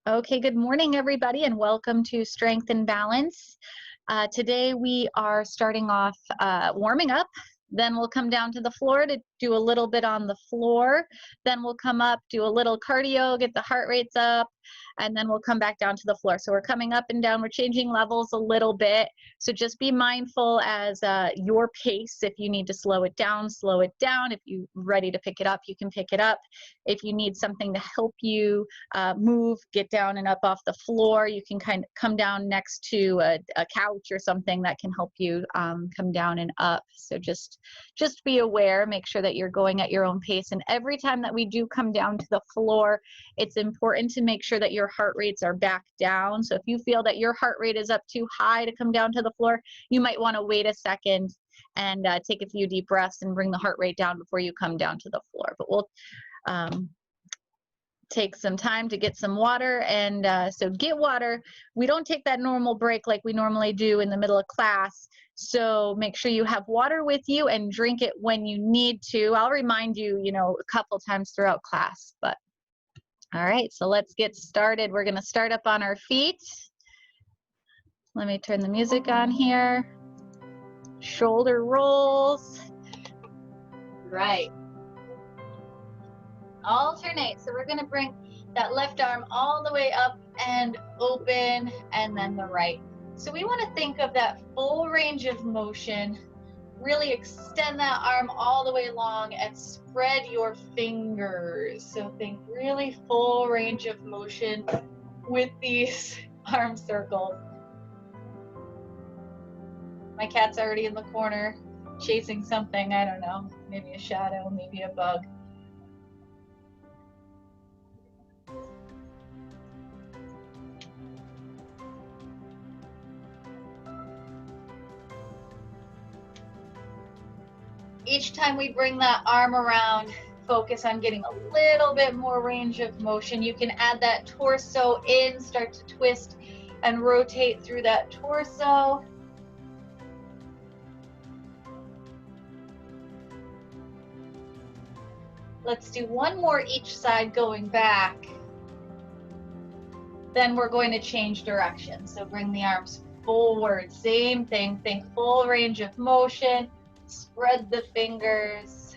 Okay, good morning, everybody, and welcome to Strength and Balance. Today we are starting off warming up. Then we'll come down to the floor to do a little bit on the floor. Then we'll come up, do a little cardio, get the heart rates up, and then we'll come back down to the floor. So we're coming up and down. We're changing levels a little bit. So just be mindful as your pace. If you need to slow it down, slow it down. If you're ready to pick it up, you can pick it up. If you need something to help you move, get down and up off the floor, you can kind of come down next to a couch or something that can help you come down and up. So just be aware, make sure that you're going at your own pace. And every time that we do come down to the floor, it's important to make sure that your heart rates are back down. So if you feel that your heart rate is up too high to come down to the floor, you might want to wait a second and take a few deep breaths and bring the heart rate down before you come down to the floor. But we'll take some time to get some water, and so get water. We don't take that normal break like we normally do in the middle of class, so make sure you have water with you and drink it when you need to. I'll remind you, a couple times throughout class. But all right, so let's get started. We're going to start up on our feet. Let me turn the music on here. Shoulder rolls. Right. Alternate. So we're going to bring that left arm all the way up and open, and then the right. So we want to think of that full range of motion. Really extend that arm all the way long and spread your fingers. So think really full range of motion with these arm circles. My cat's already in the corner chasing something. I don't know, maybe a shadow, maybe a bug. Each time we bring that arm around, focus on getting a little bit more range of motion. You can add that torso in, start to twist and rotate through that torso. Let's do one more each side going back. Then we're going to change direction. So bring the arms forward, same thing, think full range of motion, spread the fingers,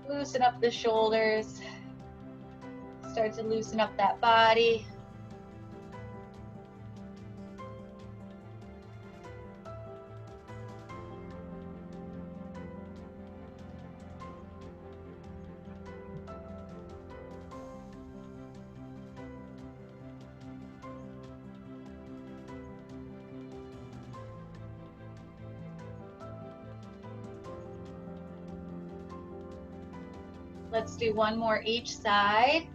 loosen up the shoulders, start to loosen up that body. Let's do one more each side.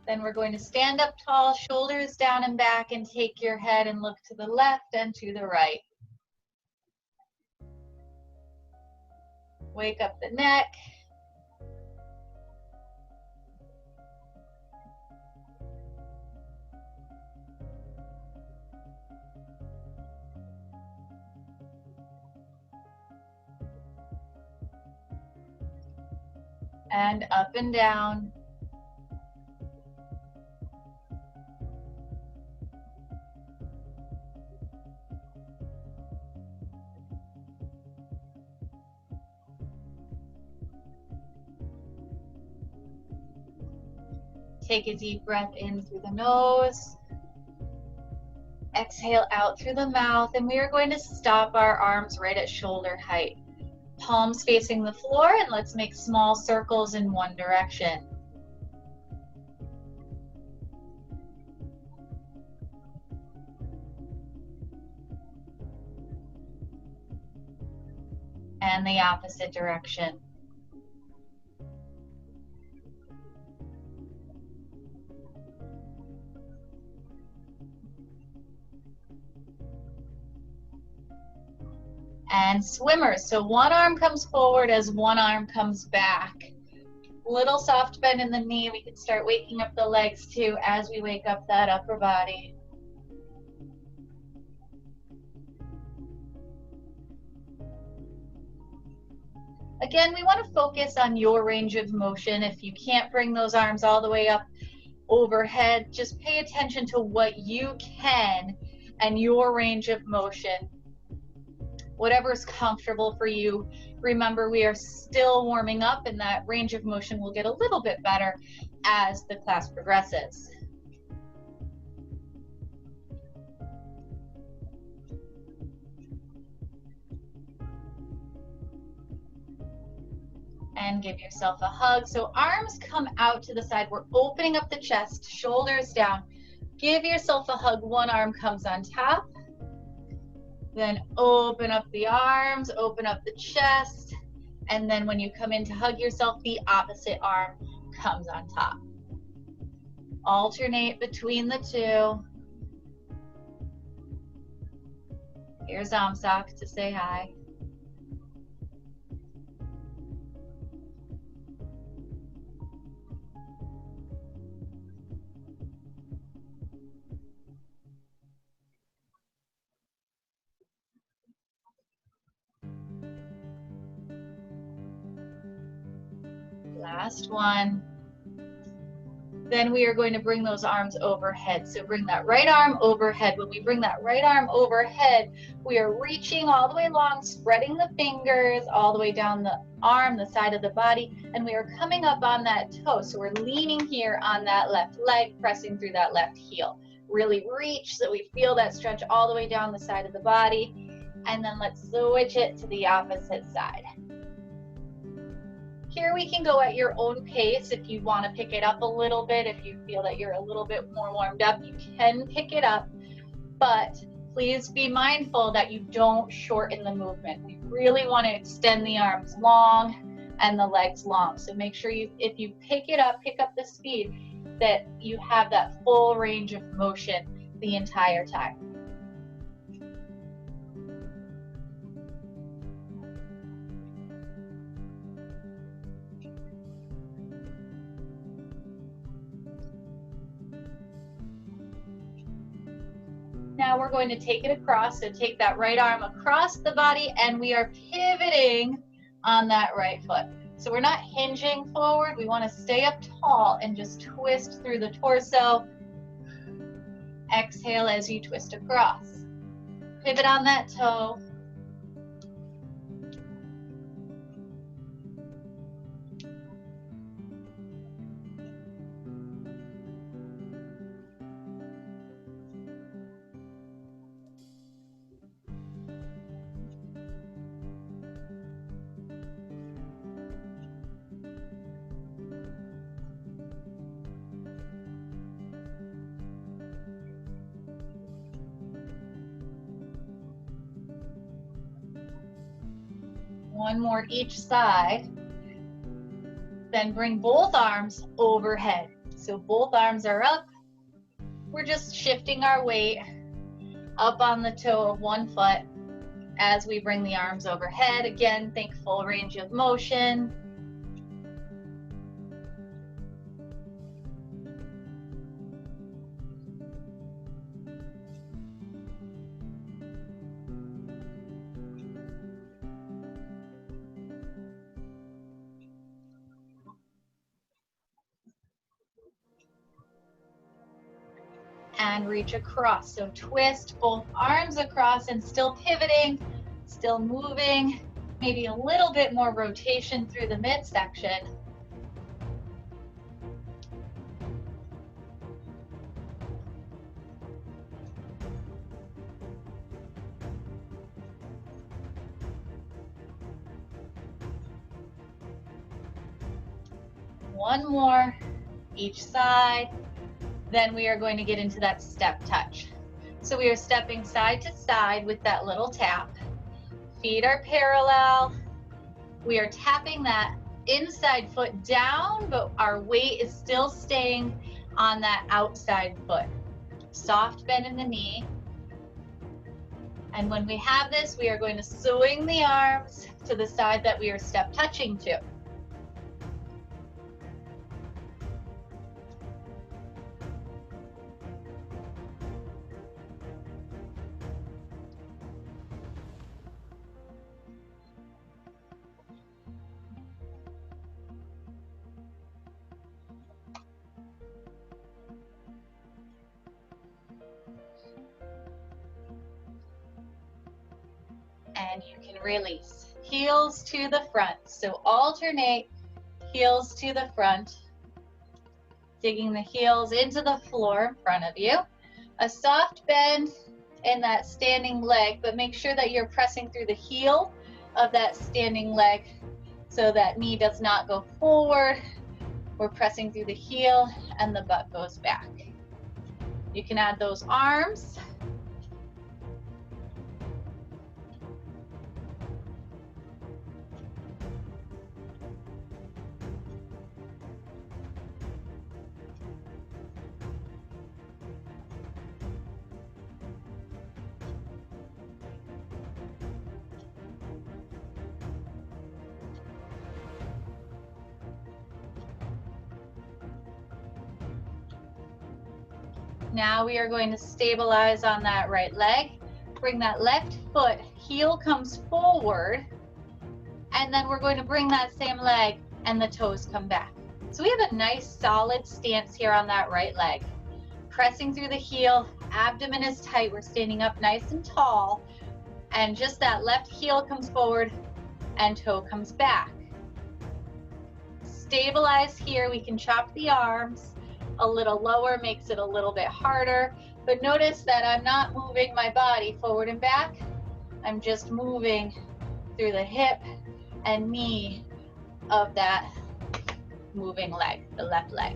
Then we're going to stand up tall, shoulders down and back, and take your head and look to the left and to the right. Wake up the neck. And up and down. Take a deep breath in through the nose. Exhale out through the mouth, and we are going to stop our arms right at shoulder height. Palms facing the floor, and let's make small circles in one direction. And the opposite direction. And swimmers. So one arm comes forward as one arm comes back. Little soft bend in the knee. We can start waking up the legs too as we wake up that upper body. Again, we want to focus on your range of motion. If you can't bring those arms all the way up overhead, just pay attention to what you can and your range of motion. Whatever is comfortable for you. Remember, we are still warming up, and that range of motion will get a little bit better as the class progresses. And give yourself a hug. So arms come out to the side. We're opening up the chest, shoulders down. Give yourself a hug. One arm comes on top. Then open up the arms, open up the chest. And then when you come in to hug yourself, the opposite arm comes on top. Alternate between the two. Here's Amsak to say hi. Last one. Then we are going to bring those arms overhead. So bring that right arm overhead. When we bring that right arm overhead, we are reaching all the way long, spreading the fingers all the way down the arm, the side of the body, and we are coming up on that toe. So we're leaning here on that left leg, pressing through that left heel. Really reach so we feel that stretch all the way down the side of the body. And then let's switch it to the opposite side. Here we can go at your own pace. If you want to pick it up a little bit, if you feel that you're a little bit more warmed up, you can pick it up, but please be mindful that you don't shorten the movement. We really want to extend the arms long and the legs long. So make sure if you pick up the speed, that you have that full range of motion the entire time. Now we're going to take it across, so take that right arm across the body, and we are pivoting on that right foot. So we're not hinging forward, we want to stay up tall and just twist through the torso. Exhale as you twist across. Pivot on that toe. One more each side. Then bring both arms overhead. So both arms are up. We're just shifting our weight up on the toe of one foot as we bring the arms overhead. Again, think full range of motion. And reach across. So twist both arms across and still pivoting, still moving, maybe a little bit more rotation through the midsection. One more each side. Then we are going to get into that step touch. So we are stepping side to side with that little tap. Feet are parallel. We are tapping that inside foot down, but our weight is still staying on that outside foot. Soft bend in the knee. And when we have this, we are going to swing the arms to the side that we are step touching to. And you can release. Heels to the front. So alternate heels to the front. Digging the heels into the floor in front of you. A soft bend in that standing leg, but make sure that you're pressing through the heel of that standing leg so that knee does not go forward. We're pressing through the heel and the butt goes back. You can add those arms. Now we are going to stabilize on that right leg. Bring that left foot, heel comes forward, and then we're going to bring that same leg and the toes come back. So we have a nice solid stance here on that right leg. Pressing through the heel, abdomen is tight, we're standing up nice and tall, and just that left heel comes forward and toe comes back. Stabilize here, we can chop the arms. A little lower makes it a little bit harder, but notice that I'm not moving my body forward and back. I'm just moving through the hip and knee of that moving leg, the left leg.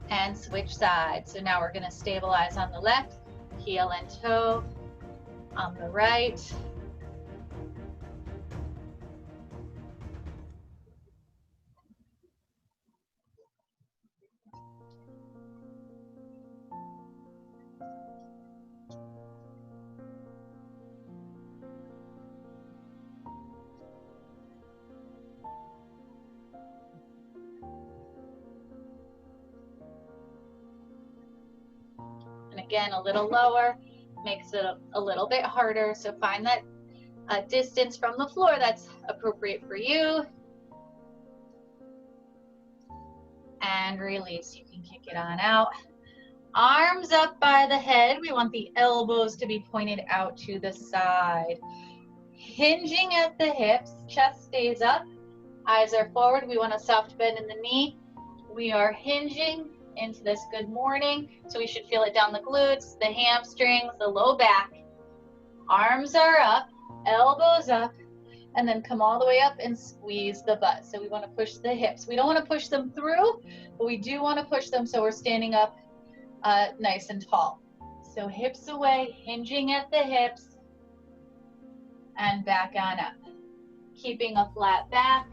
And switch sides. So now we're going to stabilize on the left, heel and toe on the right. And again, a little lower makes it a little bit harder. So find that distance from the floor that's appropriate for you. And release. You can kick it on out. Arms up by the head. We want the elbows to be pointed out to the side. Hinging at the hips. Chest stays up. Eyes are forward. We want a soft bend in the knee. We are hinging into this good morning. So we should feel it down the glutes, the hamstrings, the low back. Arms are up, elbows up, and then come all the way up and squeeze the butt. So we want to push the hips. We don't want to push them through, but we do want to push them so we're standing up nice and tall. So hips away, hinging at the hips, and back on up. Keeping a flat back.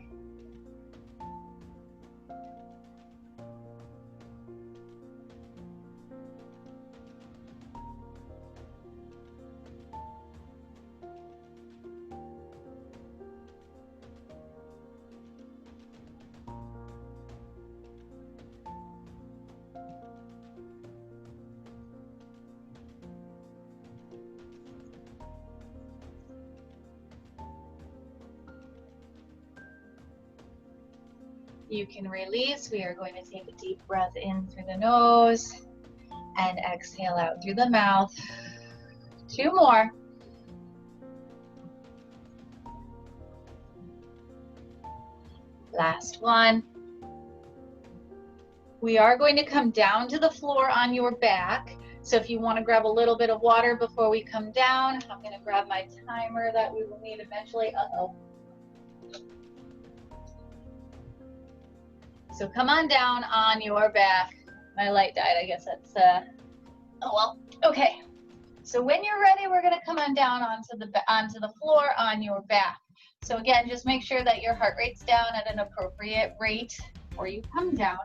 You can release. We are going to take a deep breath in through the nose and exhale out through the mouth. 2 more. Last one. We are going to come down to the floor on your back. So if you want to grab a little bit of water before we come down, I'm going to grab my timer that we will need eventually. So come on down on your back. My light died, I guess that's, oh well, okay. So when you're ready, we're gonna come on down onto the floor on your back. So again, just make sure that your heart rate's down at an appropriate rate before you come down.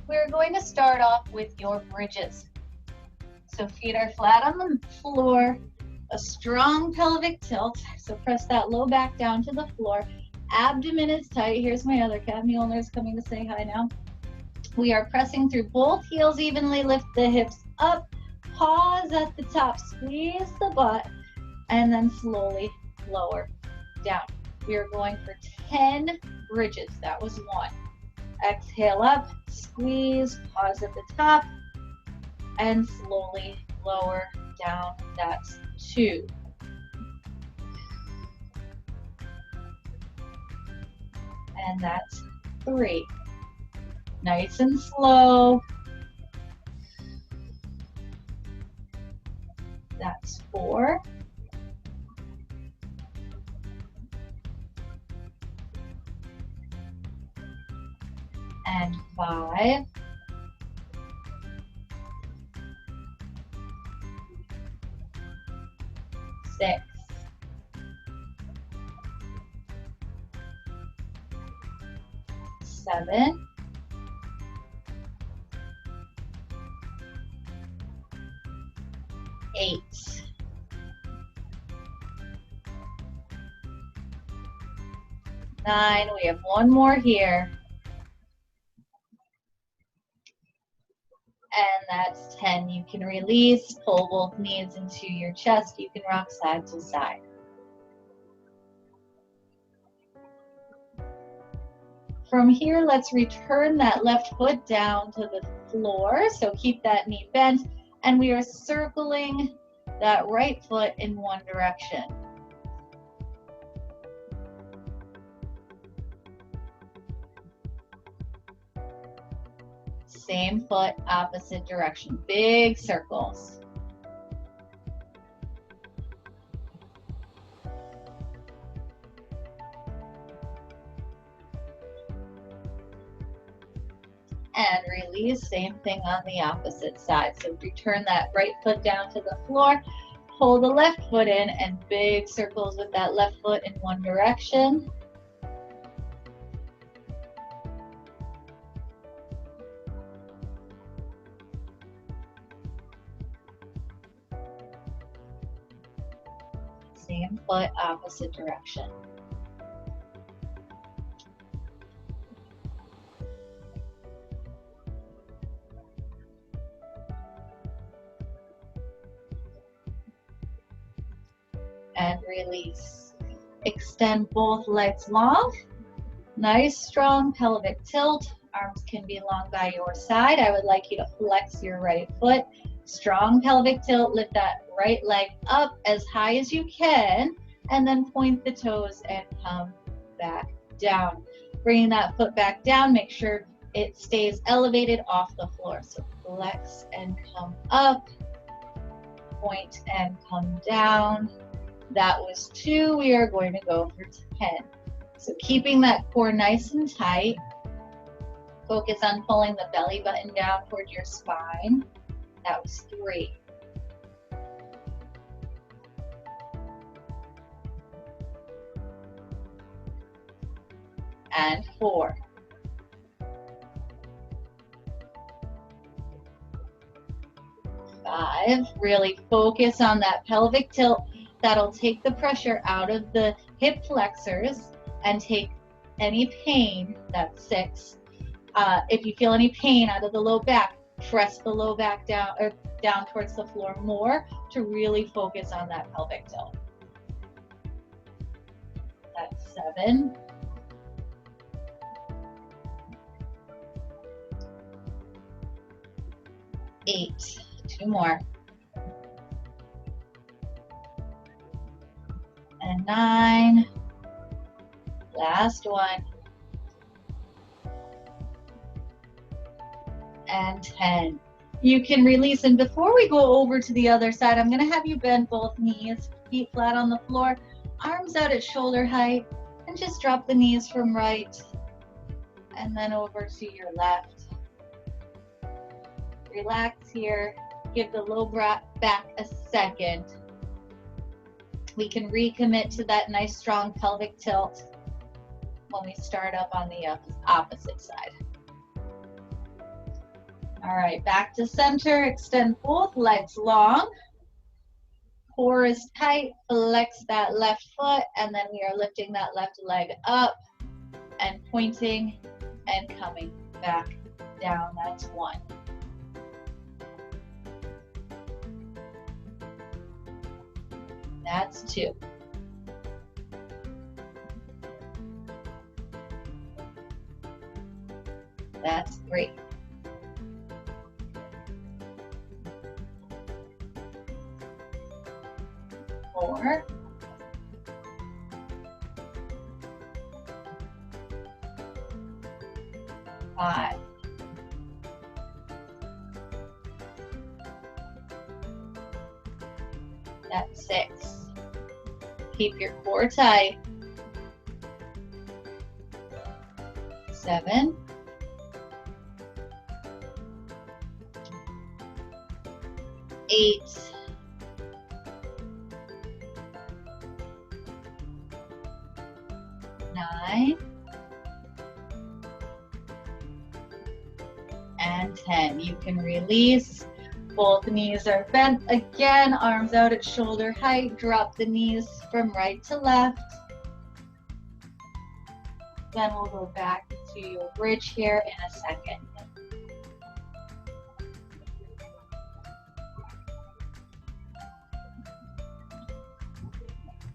We're going to start off with your bridges. So feet are flat on the floor, a strong pelvic tilt. So press that low back down to the floor. Abdomen is tight. Here's my other cat mule nurse coming to say hi now. We are pressing through both heels evenly. Lift the hips up. Pause at the top. Squeeze the butt. And then slowly lower down. We are going for 10 bridges. That was 1. Exhale up. Squeeze. Pause at the top. And slowly lower down, that's 2. And that's 3. Nice and slow. That's 4. And 5. 6. 7. 8. 9. We have one more here. And that's 10. You can release, pull both knees into your chest. You can rock side to side. From here, let's return that left foot down to the floor. So keep that knee bent. And we are circling that right foot in one direction. Same foot, opposite direction. Big circles. And release, same thing on the opposite side. So return that right foot down to the floor, pull the left foot in, and big circles with that left foot in one direction. Same foot, opposite direction. And release. Extend both legs long. Nice, strong pelvic tilt. Arms can be long by your side. I would like you to flex your right foot. Strong pelvic tilt. Lift that right leg up as high as you can. And then point the toes and come back down. Bringing that foot back down. Make sure it stays elevated off the floor. So flex and come up. Point and come down. That was 2. We are going to go for 10. So keeping that core nice and tight. Focus on pulling the belly button down toward your spine. That was 3. And 4. 5. Really focus on that pelvic tilt. That'll take the pressure out of the hip flexors and take any pain. That's 6. If you feel any pain out of the low back, press the low back down or down towards the floor more to really focus on that pelvic tilt. That's 7. 8. 2 more. And 9. Last one. And 10. You can release. And before we go over to the other side, I'm going to have you bend both knees, feet flat on the floor, arms out at shoulder height, and just drop the knees from right and then over to your left. Relax here. Give the low back a second. We can recommit to that nice strong pelvic tilt when we start up on the opposite side. All right, back to center. Extend both legs long. Core is tight. Flex that left foot, and then we are lifting that left leg up and pointing and coming back down. That's 1. That's 2. That's 3. 4, 5, that's 6. Keep your core tight. 7, 8, 9, and 10. You can release. Both knees are bent. Again, arms out at shoulder height. Drop the knees from right to left. Then we'll go back to your bridge here in a second.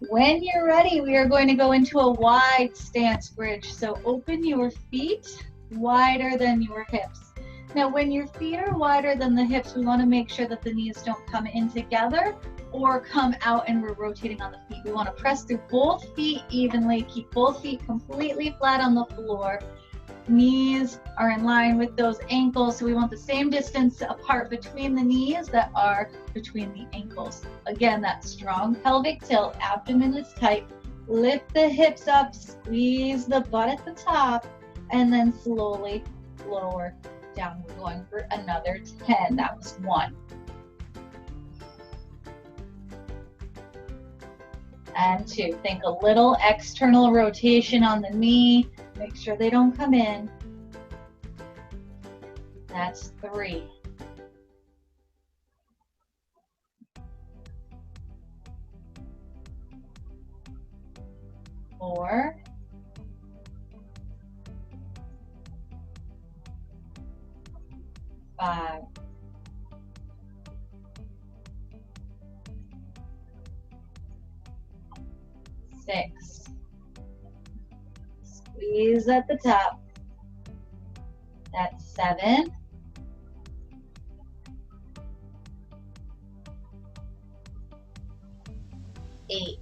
When you're ready, we are going to go into a wide stance bridge. So open your feet wider than your hips. Now, when your feet are wider than the hips, we want to make sure that the knees don't come in together or come out and we're rotating on the feet. We want to press through both feet evenly, keep both feet completely flat on the floor. Knees are in line with those ankles, so we want the same distance apart between the knees that are between the ankles. Again, that strong pelvic tilt, abdomen is tight. Lift the hips up, squeeze the butt at the top, and then slowly lower down. We're going for another 10. That was 1. And 2. Think a little external rotation on the knee. Make sure they don't come in. That's 3. 4. 5. 6. Squeeze at the top. That's 7. 8.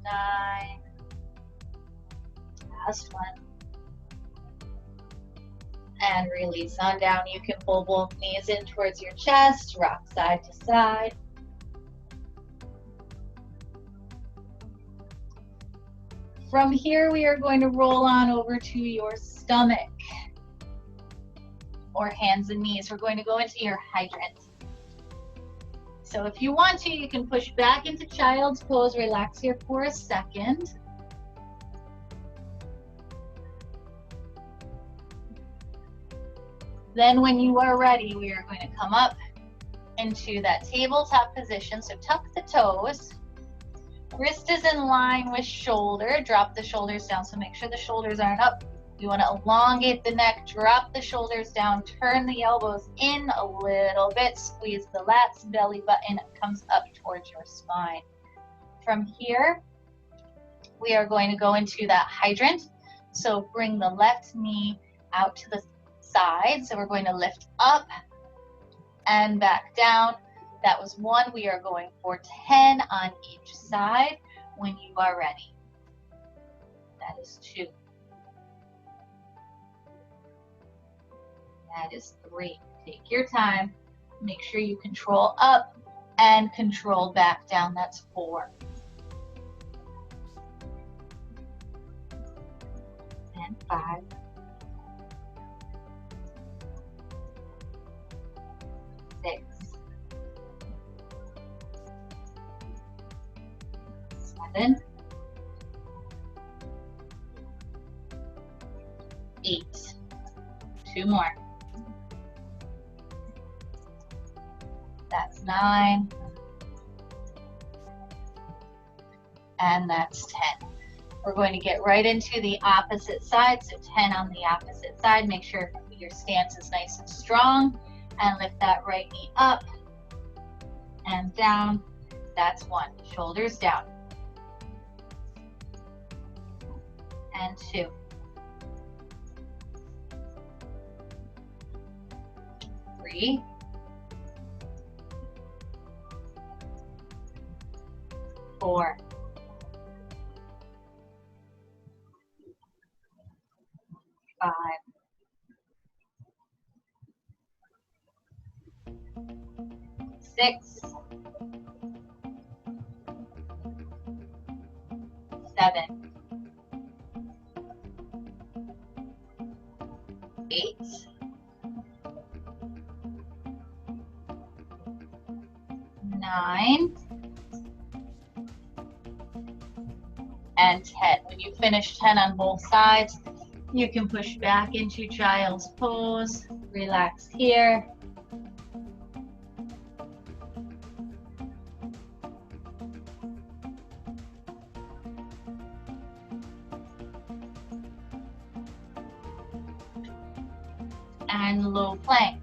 9. Last one. And release on down. You can pull both knees in towards your chest, rock side to side. From here, we are going to roll on over to your stomach or hands and knees. We're going to go into your hydrant. So if you want to, you can push back into child's pose, relax here for a second. Then when you are ready, we are going to come up into that tabletop position. So tuck the toes. Wrist is in line with shoulder. Drop the shoulders down. So make sure the shoulders aren't up. You want to elongate the neck, drop the shoulders down, turn the elbows in a little bit, squeeze the lats, belly button comes up towards your spine. From here, we are going to go into that hydrant. So bring the left knee out to the side. So we're going to lift up and back down. That was 1. We are going for 10 on each side when you are ready. That is 2. That is 3. Take your time. Make sure you control up and control back down. That's 4. And 5. 6. 7. 8. 2 more. That's 9. And that's 10. We're going to get right into the opposite side. So 10 on the opposite side. Make sure your stance is nice and strong. And lift that right knee up and down. That's 1. Shoulders down. And 2. 3, 4, 5, 6, 7, 8, 9, and 10. When you finish 10 on both sides, you can push back into child's pose, relax here. And low plank.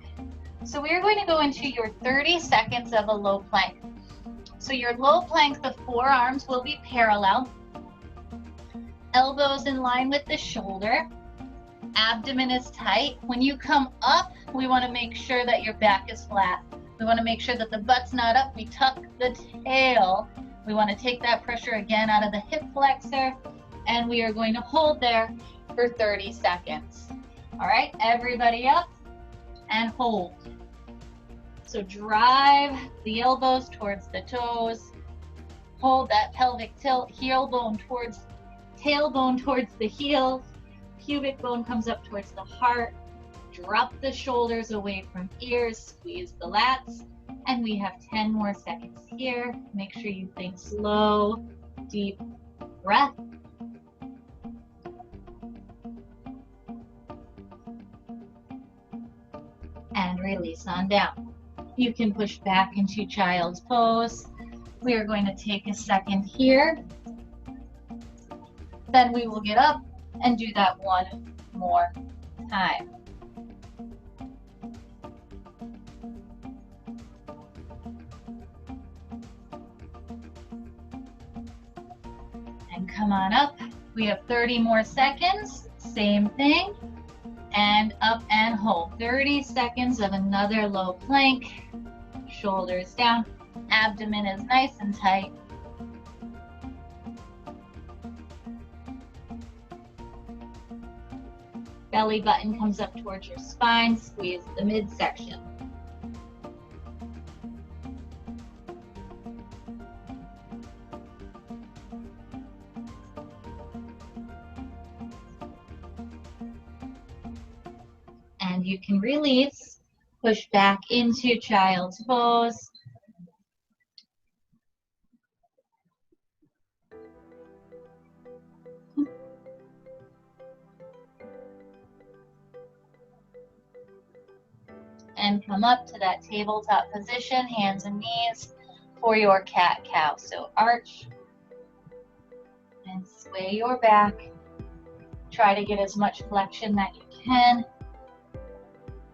So we are going to go into your 30 seconds of a low plank. So your low plank, the forearms will be parallel, elbows in line with the shoulder, abdomen is tight. When you come up, we want to make sure that your back is flat. We want to make sure that the butt's not up. We tuck the tail. We want to take that pressure again out of the hip flexor, and we are going to hold there for 30 seconds. All right, everybody up and hold. So drive the elbows towards the toes. Hold that pelvic tilt, heel bone towards, tailbone towards the heels. Pubic bone comes up towards the heart. Drop the shoulders away from ears, squeeze the lats, and we have 10 more seconds here. Make sure you think slow, deep breath. And release on down. You can push back into child's pose. We are going to take a second here. Then we will get up and do that one more time. And come on up. We have 30 more seconds. Same thing. And up and hold. 30 seconds of another low plank. Shoulders down. Abdomen is nice and tight. Belly button comes up towards your spine. Squeeze the midsection. And you can release, push back into child's pose. And come up to that tabletop position, hands and knees for your cat-cow. So arch and sway your back. Try to get as much flexion that you can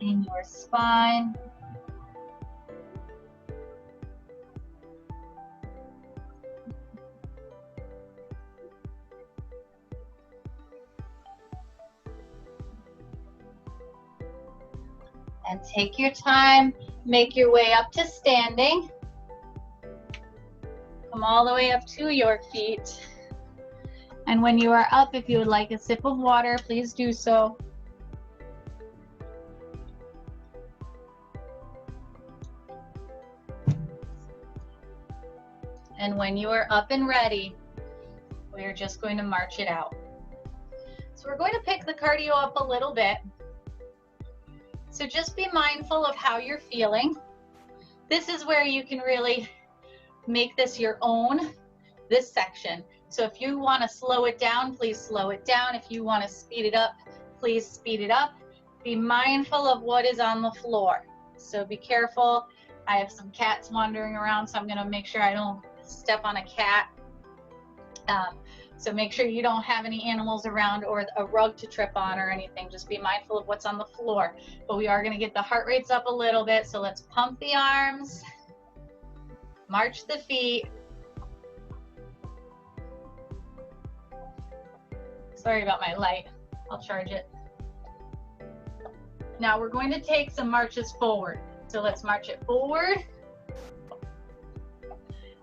in your spine. And take your time, make your way up to standing. Come all the way up to your feet. And when you are up, if you would like a sip of water, please do so. And when you are up and ready, we are just going to march it out. So we're going to pick the cardio up a little bit. So just be mindful of how you're feeling. This is where you can really make this your own, this section. So if you want to slow it down, please slow it down. If you want to speed it up, please speed it up. Be mindful of what is on the floor. So be careful. I have some cats wandering around, so I'm going to make sure I don't step on a cat. So make sure you don't have any animals around or a rug to trip on or anything. Just be mindful of what's on the floor. But we are going to get the heart rates up a little bit. So let's pump the arms, march the feet. Sorry about my light. I'll charge it. Now we're going to take some marches forward. So let's march it forward.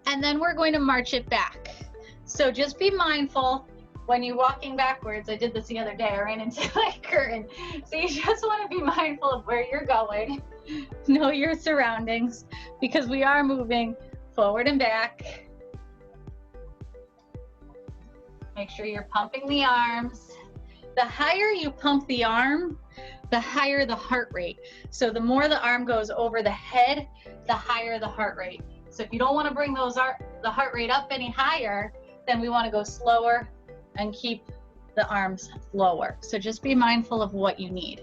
And then we're going to march it back. So just be mindful when you're walking backwards. I did this the other day. I ran into my curtain. So you just want to be mindful of where you're going. Know your surroundings because we are moving forward and back. Make sure you're pumping the arms. The higher you pump the arm, the higher the heart rate. So the more the arm goes over the head, the higher the heart rate. So if you don't want to bring the heart rate up any higher, then we want to go slower and keep the arms lower. So just be mindful of what you need.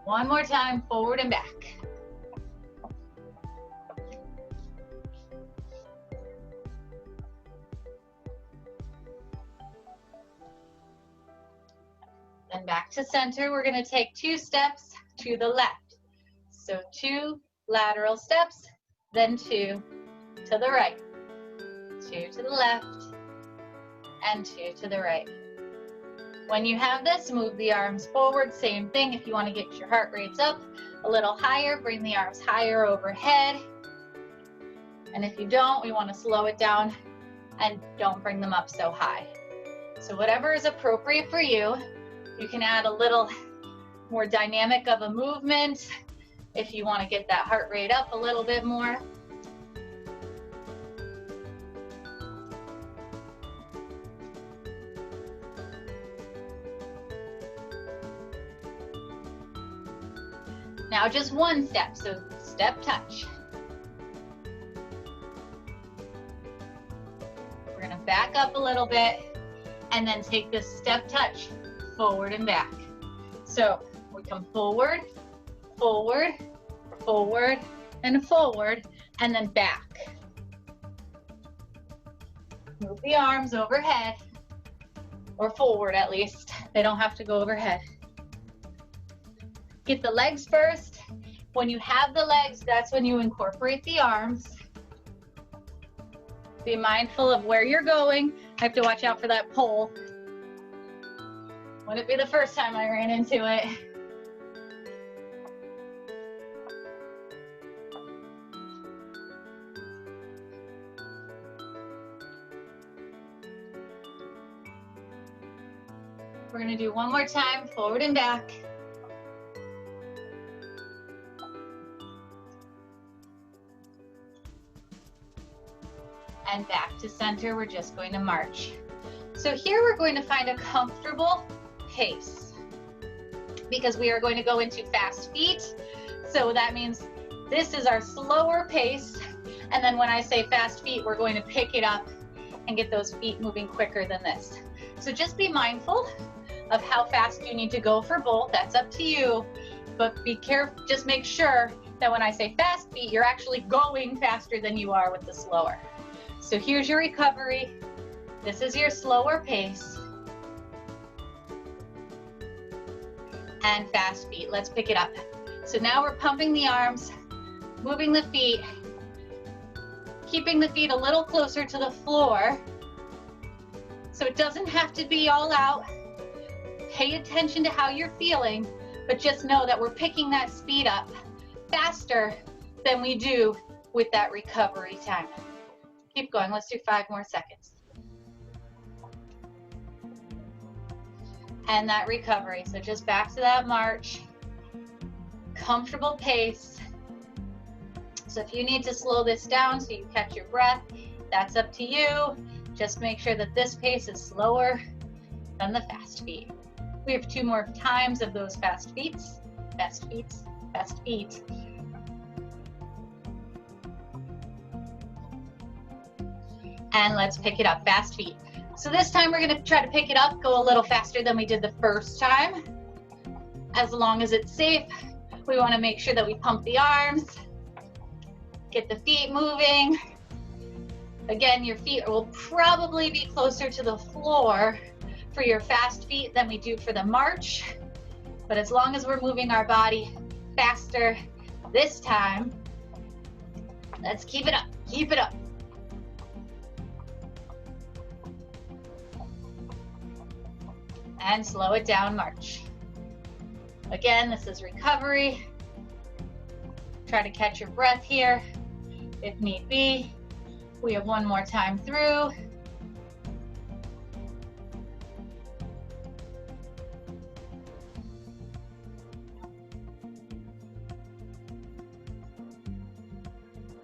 One more time, forward and back. Then back to center, we're going to take 2 steps to the left. So 2 lateral steps, then 2 to the right. 2 to the left, and 2 to the right. When you have this, move the arms forward. Same thing, if you want to get your heart rates up a little higher, bring the arms higher overhead. And if you don't, we want to slow it down and don't bring them up so high. So whatever is appropriate for you. You can add a little more dynamic of a movement if you want to get that heart rate up a little bit more. Now just 1 step, so step touch. We're going to back up a little bit and then take this step touch forward and back. So we come forward, forward, forward, and forward, and then back. Move the arms overhead, or forward at least. They don't have to go overhead. Get the legs first. When you have the legs, that's when you incorporate the arms. Be mindful of where you're going. I have to watch out for that pole. Wouldn't be the first time I ran into it. We're going to do 1 more time, forward and back. And back to center, we're just going to march. So here we're going to find a comfortable pace because we are going to go into fast feet. So that means this is our slower pace. And then when I say fast feet, we're going to pick it up and get those feet moving quicker than this. So just be mindful of how fast you need to go for both. That's up to you, but be careful. Just make sure that when I say fast feet, you're actually going faster than you are with the slower. So here's your recovery. This is your slower pace. And fast feet. Let's pick it up. So now we're pumping the arms, moving the feet, keeping the feet a little closer to the floor. So it doesn't have to be all out. Pay attention to how you're feeling, but just know that we're picking that speed up faster than we do with that recovery time. Keep going. Let's do 5 more seconds. And that recovery. So just back to that march. Comfortable pace. So if you need to slow this down so you catch your breath, that's up to you. Just make sure that this pace is slower than the fast feet. We have 2 more times of those fast feet. Fast feet. Fast feet. And let's pick it up, fast feet. So this time we're going to try to pick it up, go a little faster than we did the first time. As long as it's safe, we want to make sure that we pump the arms, get the feet moving. Again, your feet will probably be closer to the floor for your fast feet than we do for the march. But as long as we're moving our body faster this time, let's keep it up, keep it up. And slow it down, march. Again, this is recovery. Try to catch your breath here if need be. We have one more time through.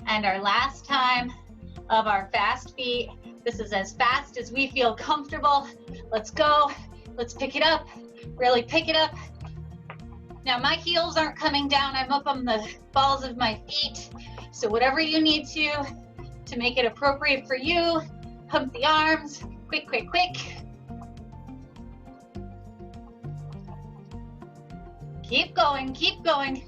And our last time of our fast beat. This is as fast as we feel comfortable. Let's go. Let's pick it up. Really pick it up. Now my heels aren't coming down. I'm up on the balls of my feet. So whatever you need to make it appropriate for you, pump the arms. Quick, quick, quick. Keep going, keep going.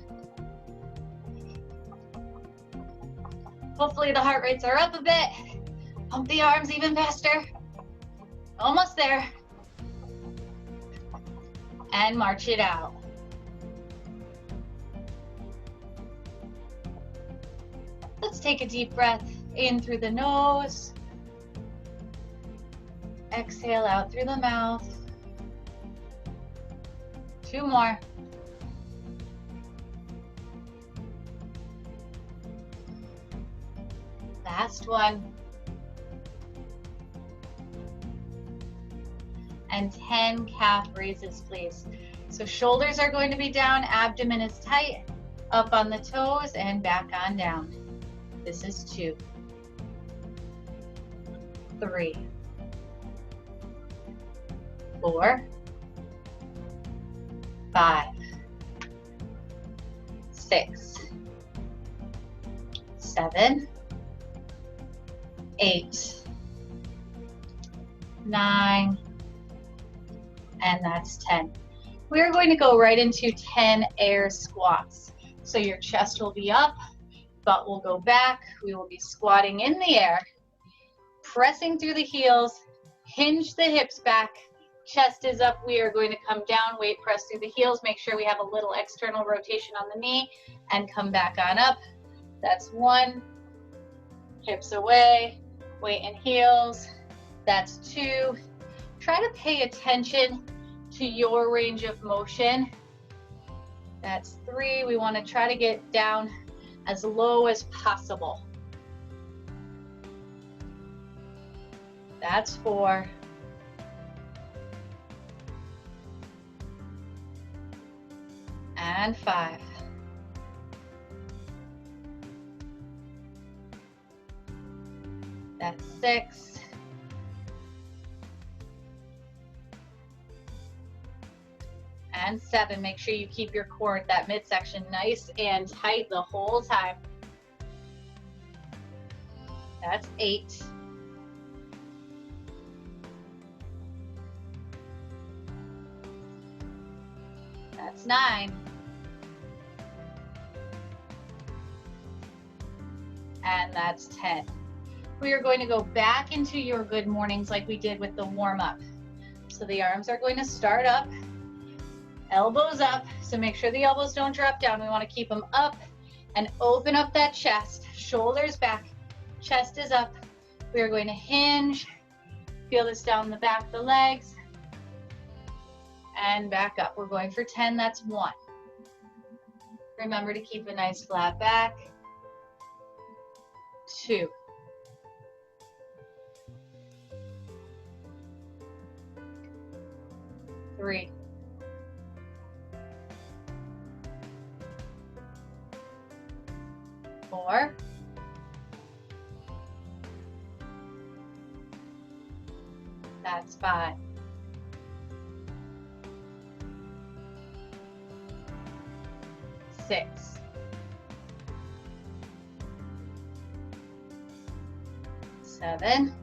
Hopefully the heart rates are up a bit. Pump the arms even faster. Almost there. And march it out. Let's take a deep breath in through the nose. Exhale out through the mouth. 2 more. Last one. And 10 calf raises, please. So shoulders are going to be down, abdomen is tight, up on the toes and back on down. This is 2, 3, 4, 5, 6, 7, 8, 9, and that's 10. We are going to go right into 10 air squats. So your chest will be up, butt will go back. We will be squatting in the air, pressing through the heels, hinge the hips back, chest is up. We are going to come down, weight press through the heels, make sure we have a little external rotation on the knee, and come back on up. That's 1, hips away, weight and heels. That's 2. Try to pay attention to your range of motion. That's 3. We want to try to get down as low as possible. That's 4. And 5. That's 6. And 7. Make sure you keep your core at that midsection nice and tight the whole time. That's 8. That's 9. And that's 10. We are going to go back into your good mornings like we did with the warm-up. So the arms are going to start up, elbows up. So make sure the elbows don't drop down. We want to keep them up and open up that chest. Shoulders back, chest is up. We are going to hinge. Feel this down the back of the legs. And back up. We're going for 10, that's 1. Remember to keep a nice flat back. 2. 3. 4. 5. 6. 7.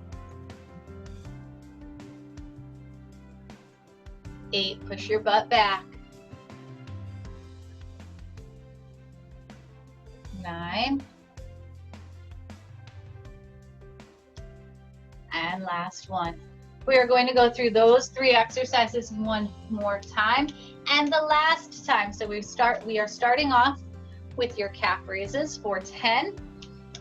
8. Push your butt back. 9. And last one. We are going to go through those 3 exercises one more time and the last time. So we are starting off with your calf raises for 10.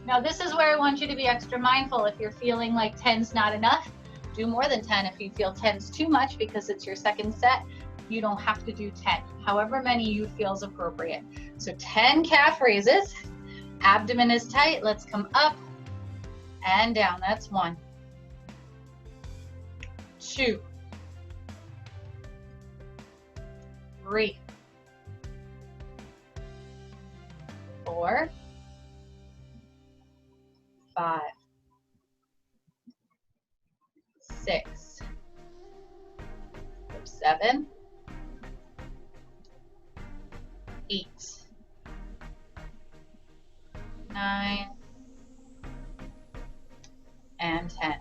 Now this is where I want you to be extra mindful. If you're feeling like 10's not enough, do more than 10. If you feel 10's too much because it's your second set, You don't have to do 10, however many you feel is appropriate. So 10 calf raises, abdomen is tight. Let's come up and down. That's 1, 2, 3, 4, 5, 6, 7, 8, 9, and 10.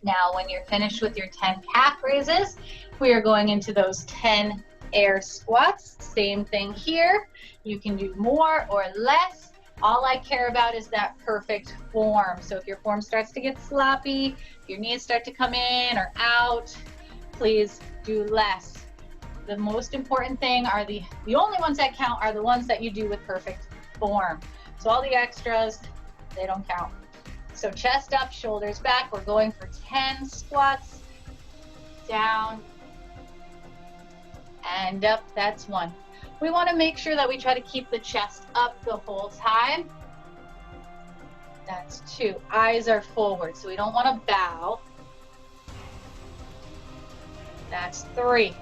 Now, when you're finished with your 10 calf raises, we are going into those 10 air squats. Same thing here. You can do more or less. All I care about is that perfect form. So if your form starts to get sloppy, your knees start to come in or out, please do less. The most important thing are the only ones that count are the ones that you do with perfect form. So all the extras, they don't count. So chest up, shoulders back. We're going for 10 squats. Down and up. That's 1. We want to make sure that we try to keep the chest up the whole time. That's 2. Eyes are forward, so we don't want to bow. That's 3.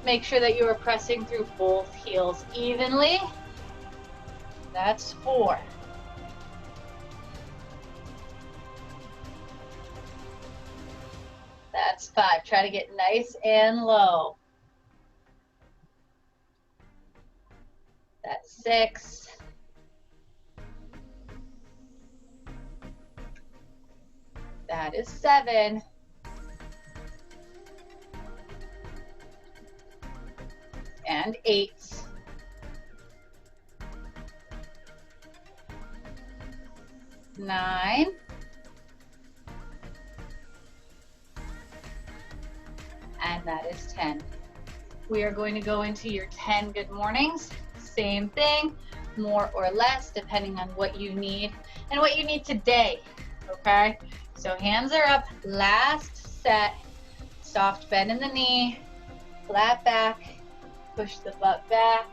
Make sure that you are pressing through both heels evenly. That's 4. That's 5. Try to get nice and low. That's 6. That is 7. And 8. 9. And that is 10. We are going to go into your 10 good mornings. Same thing, more or less, depending on what you need and what you need today, okay? So hands are up, last set, soft bend in the knee, flat back, push the butt back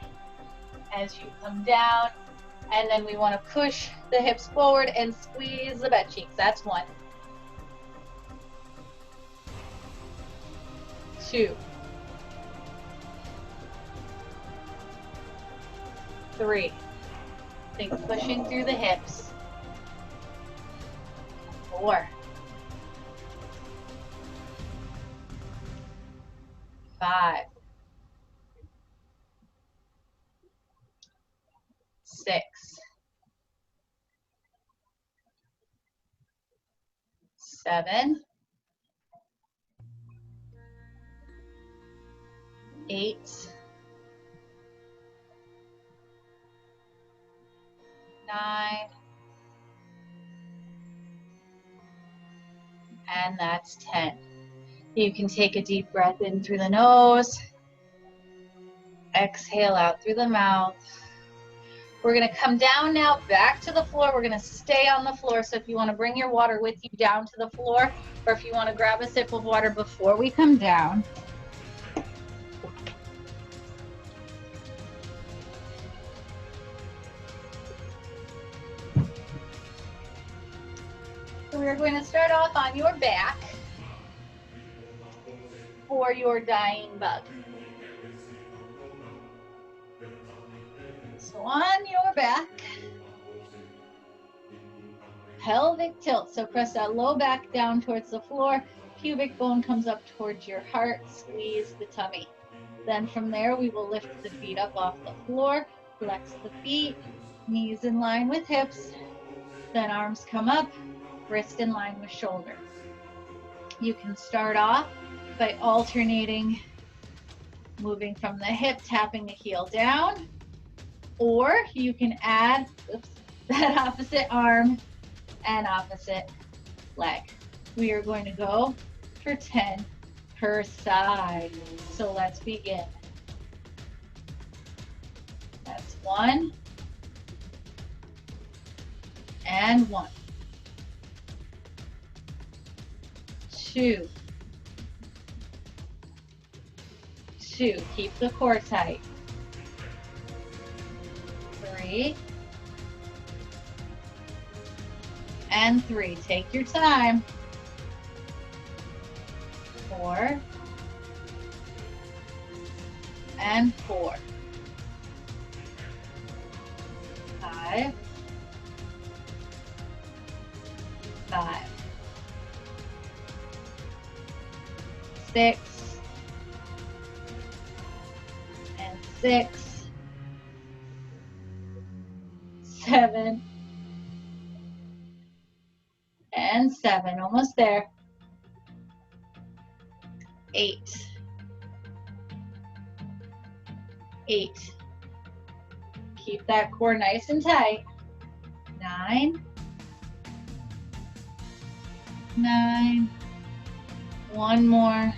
as you come down, and then we want to push the hips forward and squeeze the butt cheeks. That's 1. 2. 3. Think pushing through the hips. 4. 5. 6. 7. 8. 9. And that's 10. You can take a deep breath in through the nose. Exhale out through the mouth. We're going to come down now, back to the floor. We're going to stay on the floor. So if you want to bring your water with you down to the floor, or if you want to grab a sip of water before we come down. So we're going to start off on your back for your dying bug. So on your back, pelvic tilt. So press that low back down towards the floor. Pubic bone comes up towards your heart. Squeeze the tummy. Then from there, we will lift the feet up off the floor. Flex the feet, knees in line with hips. Then arms come up, wrist in line with shoulder. You can start off by alternating, moving from the hip, tapping the heel down. Or you can add that opposite arm and opposite leg. We are going to go for 10 per side. So let's begin. That's 1 and 1. 2. 2. Keep the core tight. 3. And 3. Take your time. 4. And 4. 5. 5. 6. And 6. 7. And 7. Almost there. 8. 8. Keep that core nice and tight. 9. 9. One more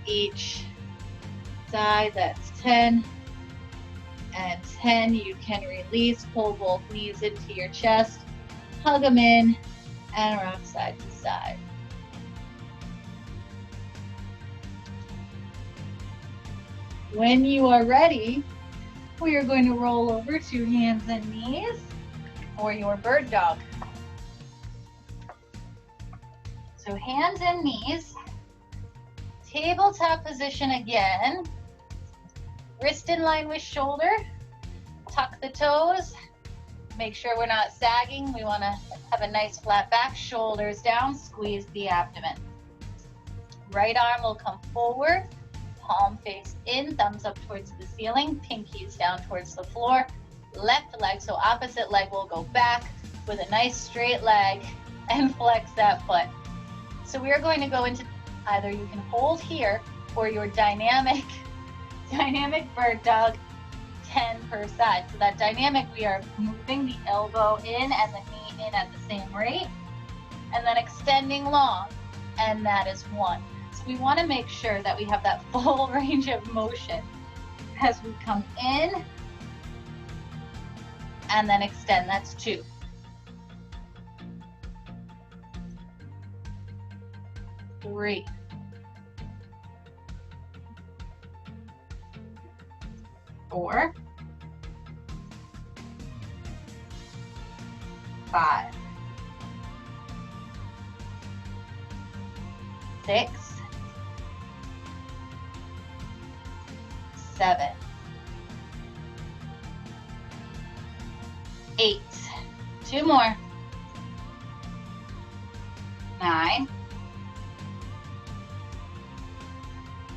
each side. That's 10. And 10. You can release. Pull both knees into your chest. Hug them in and rock side to side. When you are ready, we are going to roll over to hands and knees or your bird dog. So hands and knees, tabletop position again, wrist in line with shoulder, tuck the toes, make sure we're not sagging. We want to have a nice flat back, shoulders down, squeeze the abdomen. Right arm will come forward, palm face in, thumbs up towards the ceiling, pinkies down towards the floor. Left leg, so opposite leg will go back with a nice straight leg and flex that foot. So we are going to go into either you can hold here or your dynamic bird dog, 10 per side. So that dynamic, we are moving the elbow in and the knee in at the same rate and then extending long, and that is 1. So we want to make sure that we have that full range of motion as we come in and then extend. That's 2. 3. 4. 5. 6. 7. 8. 2 more. 9.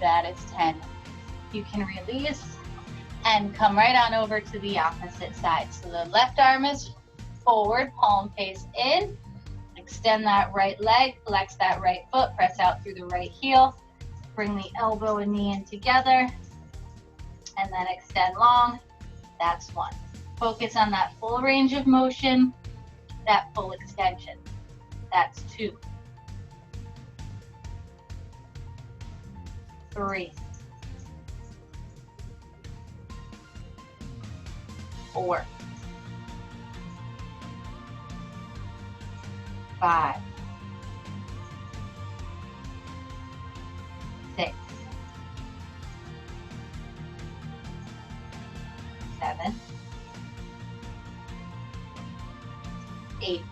That is 10. You can release and come right on over to the opposite side. So the left arm is forward, palm face in. Extend that right leg, flex that right foot, press out through the right heel. Bring the elbow and knee in together. And then extend long. That's 1. Focus on that full range of motion, that full extension. That's 2. 3. 4. 5. 6. 7. 8.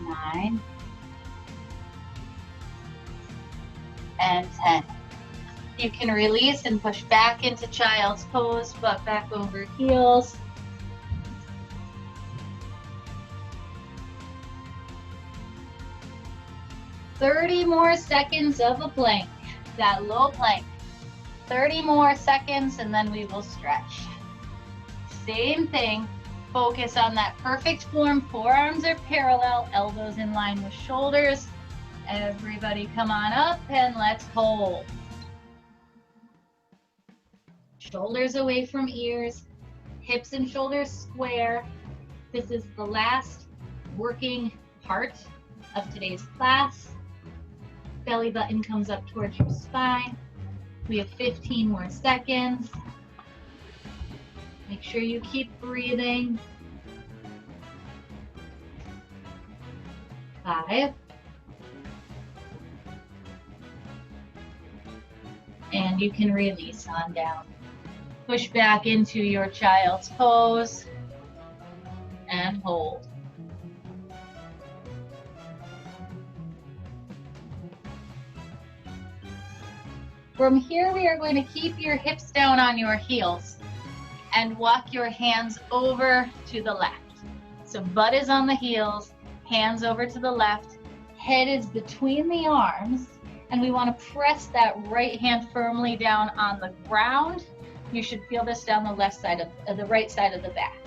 9. And 10. You can release and push back into child's pose, butt back over heels. "30 more seconds of a plank, that low plank. 30 more seconds and then we will stretch. Same thing, focus on that perfect form. Forearms are parallel, elbows in line with shoulders. Everybody come on up and let's hold. Shoulders away from ears, hips and shoulders square. This is the last working part of today's class. Belly button comes up towards your spine. We have 15 more seconds. Make sure you keep breathing. 5, And you can release on down. Push back into your child's pose and hold. From here, we are going to keep your hips down on your heels and walk your hands over to the left. So butt is on the heels, hands over to the left, head is between the arms, and we want to press that right hand firmly down on the ground. You should feel this down the left side of the right side of the back.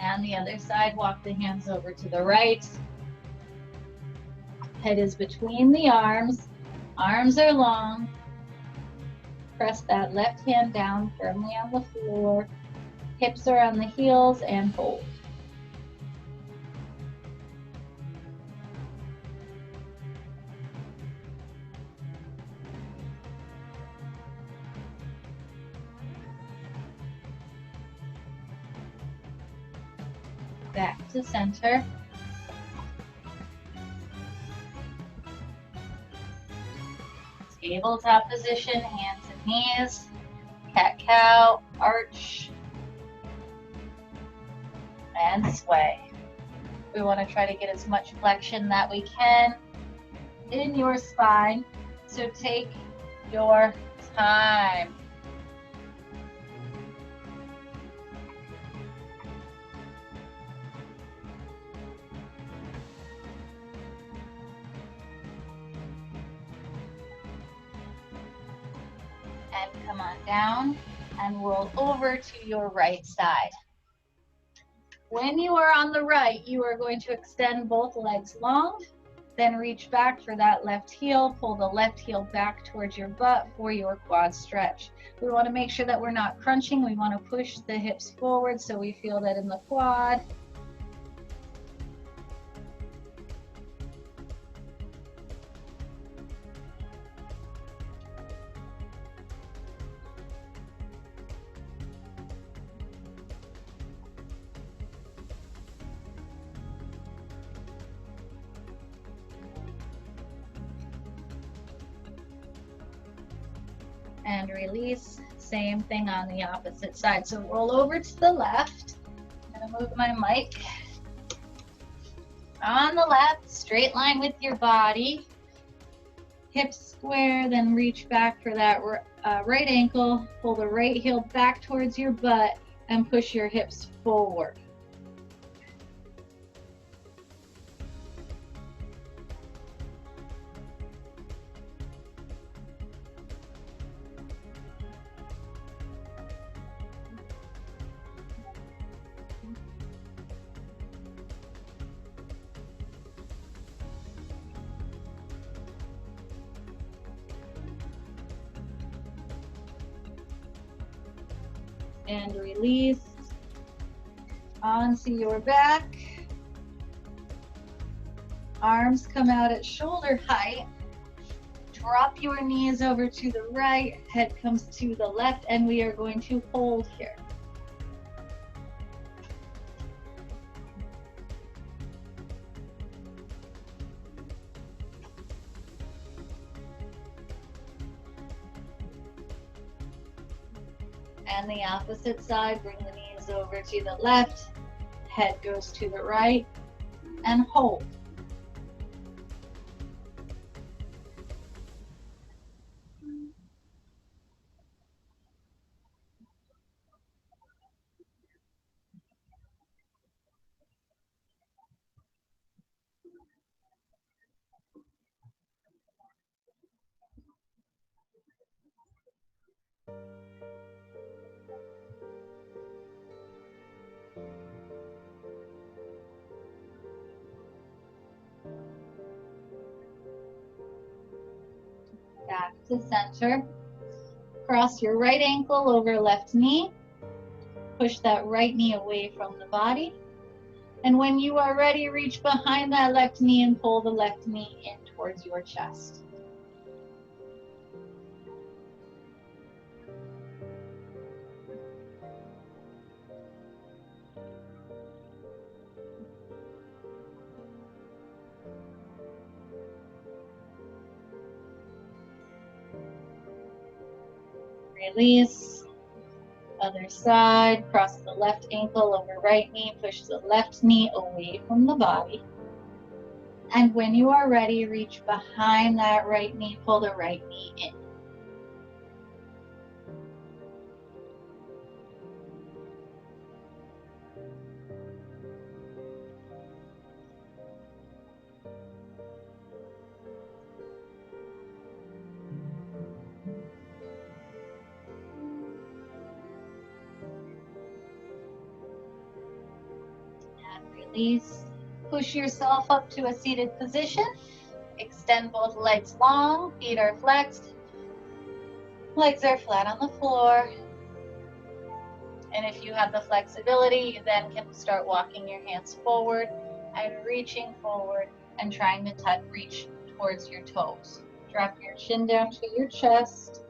And the other side, walk the hands over to the right. Head is between the arms. Arms are long. Press that left hand down firmly on the floor. Hips are on the heels and hold. Back to center. Tabletop position, hands and knees. Cat-cow, arch, and sway. We want to try to get as much flexion that we can in your spine, so take your time. And come on down and roll over to your right side. When you are on the right, you are going to extend both legs long, then reach back for that left heel, pull the left heel back towards your butt for your quad stretch. We want to make sure that we're not crunching. We want to push the hips forward so we feel that in the quad. And release. Same thing on the opposite side. So roll over to the left. I'm going to move my mic. On the left, straight line with your body. Hips square, then reach back for that right ankle. Pull the right heel back towards your butt and push your hips forward. And release onto your back. Arms come out at shoulder height. Drop your knees over to the right, head comes to the left, and we are going to hold here. And the opposite side, bring the knees over to the left, head goes to the right, and hold. Back to center. Cross your right ankle over left knee. Push that right knee away from the body. And when you are ready, reach behind that left knee and pull the left knee in towards your chest. release. Other side, cross the left ankle over right knee, push the left knee away from the body. And when you are ready, reach behind that right knee, pull the right knee in. Release. Push yourself up to a seated position. Extend both legs long, feet are flexed, legs are flat on the floor. And if you have the flexibility, you then can start walking your hands forward and reaching forward and trying to reach towards your toes. Drop your chin down to your chest.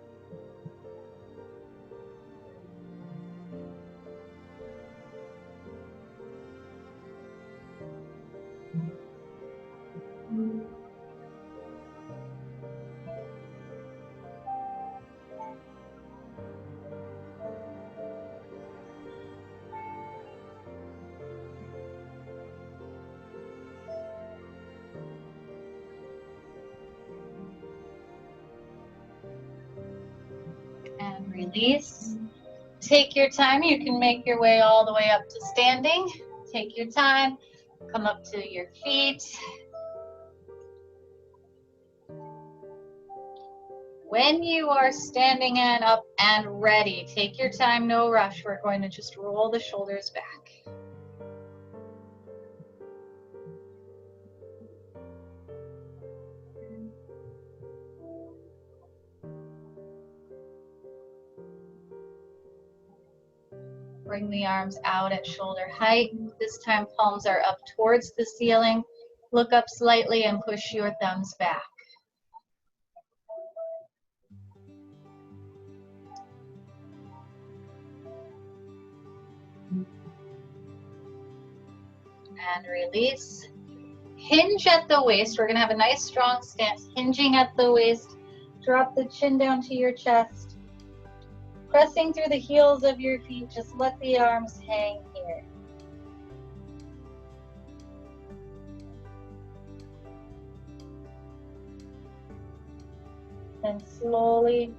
And release. Take your time. You can make your way all the way up to standing. Take your time. Come up to your feet. When you are standing and up and ready, take your time, no rush. We're going to just roll the shoulders back. Bring the arms out at shoulder height. This time palms are up towards the ceiling. Look up slightly and push your thumbs back. And release. Hinge at the waist. We're going to have a nice strong stance, hinging at the waist. Drop the chin down to your chest. Pressing through the heels of your feet, just let the arms hang here. And slowly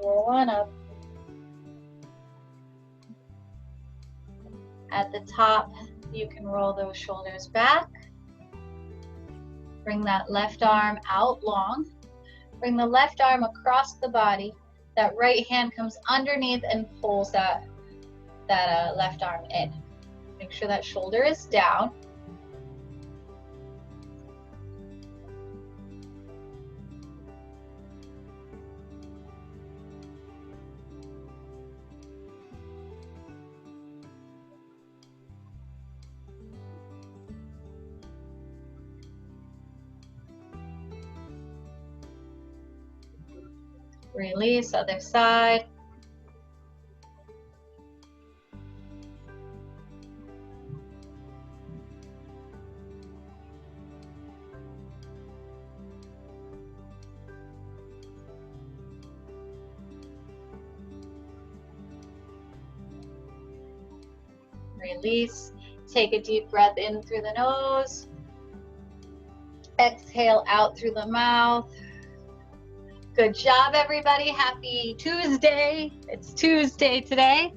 roll on up. At the top, you can roll those shoulders back. Bring that left arm out long. Bring the left arm across the body. That right hand comes underneath and pulls that left arm in. Make sure that shoulder is down. Release, other side. Release. Take a deep breath in through the nose. Exhale out through the mouth. Good job, everybody. Happy Tuesday. It's Tuesday today.